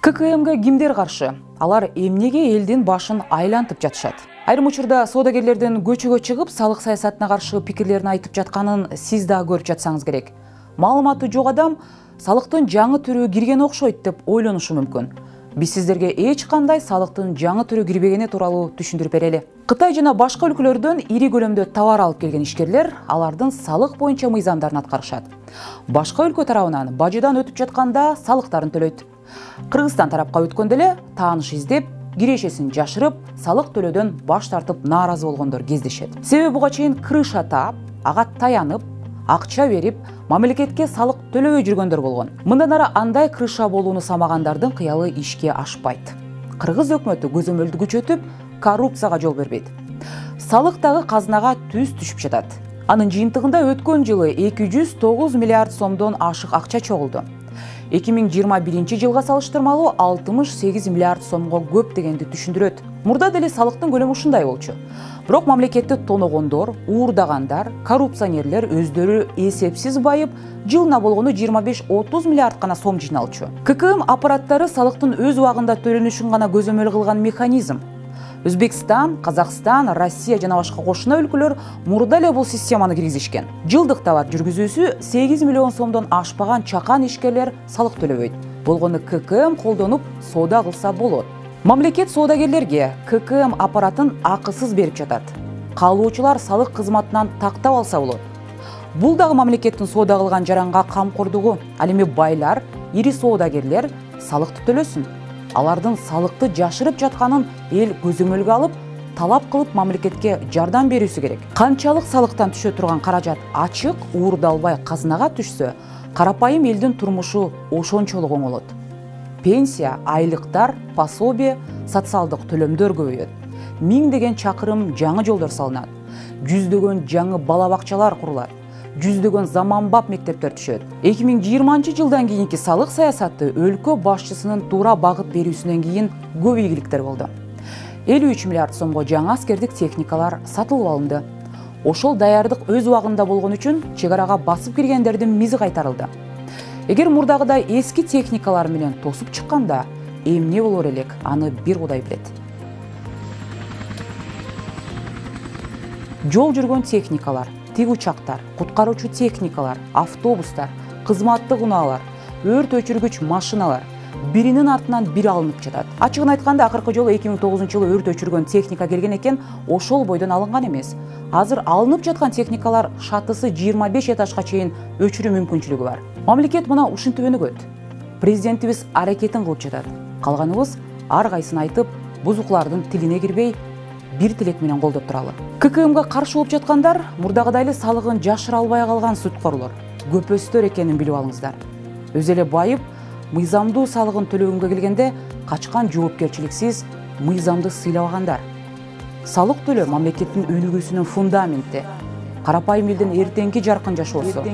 ККМге кимдер каршы? Алар эмнеге элдин башын айлантып жатышат? Айрым учурда соодагерлердин көчөгө чыгып, салык саясатына каршы пикирлерин айтып жатканын сиз да көрүп жатсаңыз керек. Маалыматы жок адам салыктын жаңы түрү кирген окшойт деп ойлонушу мүмкүн. Биз сиздерге эч кандай салыктын жаңы түрү кирбегени тууралуу түшүндүрүп берели. Кытай жана башка өлкөлөрдөн ири көлөмдө товар алып келген ишкерлер алардын салык боюнча мыйзамдарын аткарышат. Башка өлкө тарабынан бажыдан өтүп жатканда салыктарын төлөйт. Кыргызстан тарапка өткөндө эле тааныш издеп, кирешесин жашырып, салык төлөөдөн баш тартып нааразы болгондор кездешет. Себеби буга чейин крыша таап, ага таянып, акча берип, мамлекетке салык төлөбөй жүргөндөр болгон. Мындан ары андай крыша болууну самагандардын кыялы ишке ашпайт. Кыргыз өкмөтү көзөмөлдү күчөтүп, коррупцияга жол бербейт. Салык дагы казынага түз түшүп жатат. Анын жыйынтыгында өткөн жылы 209 миллиард сомдон ашык акча чогулду. 2021 жылга салыштырмалуу 68 миллиард сомго көп дегенди түшүндүрөт. Мурда деле салыктын көлөмү ушундай болчу. Бирок мамлекетти тоногондор, уурдагандар, коррупционерлер өздөрү эсепсиз байып, жылына болгону 25-30 миллиард гана сом жыйналчу. ККМ аппараттары салыктын өз убагында төлөнүшүн гана көзөмөл кылган механизм. Өзбекстан, Казакстан, Россия жана башка кошуна өлкөлөр мурда эле бул системаны киргизишкен. Жылдык товар жүргүзүүсү 8 миллион сомдон ашпаган чакан ишкерлер салык төлөбөйт. Болгону ККМ колдонуп соода кылса болот. Мамлекет соодагерлерге ККМ аппаратын акысыз берип жатат. Каалоочулар салык кызматынан тактап алса болот. Бул дагы мамлекеттин соода кылган жаранга камкордугу. Ал эми байлар, ири соодагерлер салыкты төлөсүн. Алардын салыкты жашырып жатканын эл көзөмөлгө алып, талап кылып мамлекетке жардам берүүсү керек. Канчалык салыктан түшө турган каражат ачык, уурдалбай казынага түшсө, карапайым элдин турмушу ошончолук оңолот. Пенсия, айлыктар, пособие, социалдык төлөмдөр көбөйөт. Миңдеген чакырым жаңы жолдор салынат. Жүздөгөн жаңы бала бакчалар курулат. Жүздөгөн заманбап мектептер түшөт. 2020 жылдан кийинки салык саясаты өлкө башчысынын туура багыт берүүсүнөн кийин көп ийгиликтер болду. 53 миллиард сомго жаңы аскердик техникалар сатылып алынды. Ошол даярдык өз убагында болгон үчүн чек арага басып киргендердин мизи кайтарылды. Эгер мурдагыдай эски техникалар менен тосуп чыкканда, эмне болор элек, аны бир Кудай билет. Жол жүргөн техникалар, тиг учактар, куткаруучу техникалар, автобустар, кызматтык унаалар, өрт өчүргүч машиналар биринин артынан бири алынып жатат. Ачыгын айтканда, акыркы жолу 2009 жылы өрт өчүргөн техника келген экен, ошол бойдон алынган эмес. Азыр алынып жаткан техникалар шатысы 25 этажга чейин өчүрүү мүмкүнчүлүгү бар. Мамлекет мына ушинтип өнүгөт. Президентибиз аракетин кылып жатат. Калганыбыз ар кайсын айтып, бузуклардын тилине кирбей, бир тилек менен колдоп туралы. ККМга каршы болуп жаткандар мурдагыдай эле салыгын жашыра албай калган сүткорлор, көпөстөр экенин билип алыңыздар. Өз эле байып, мыйзамдуу салыгын төлөгөнгө келгенде качкан жоопкерчиликсиз мыйзамды сыйлабагандар. Салык төлөө мамлекеттин өнүгүүсүнүн фундаменти. Карапайым элдин эртеңки жаркын жашоосу.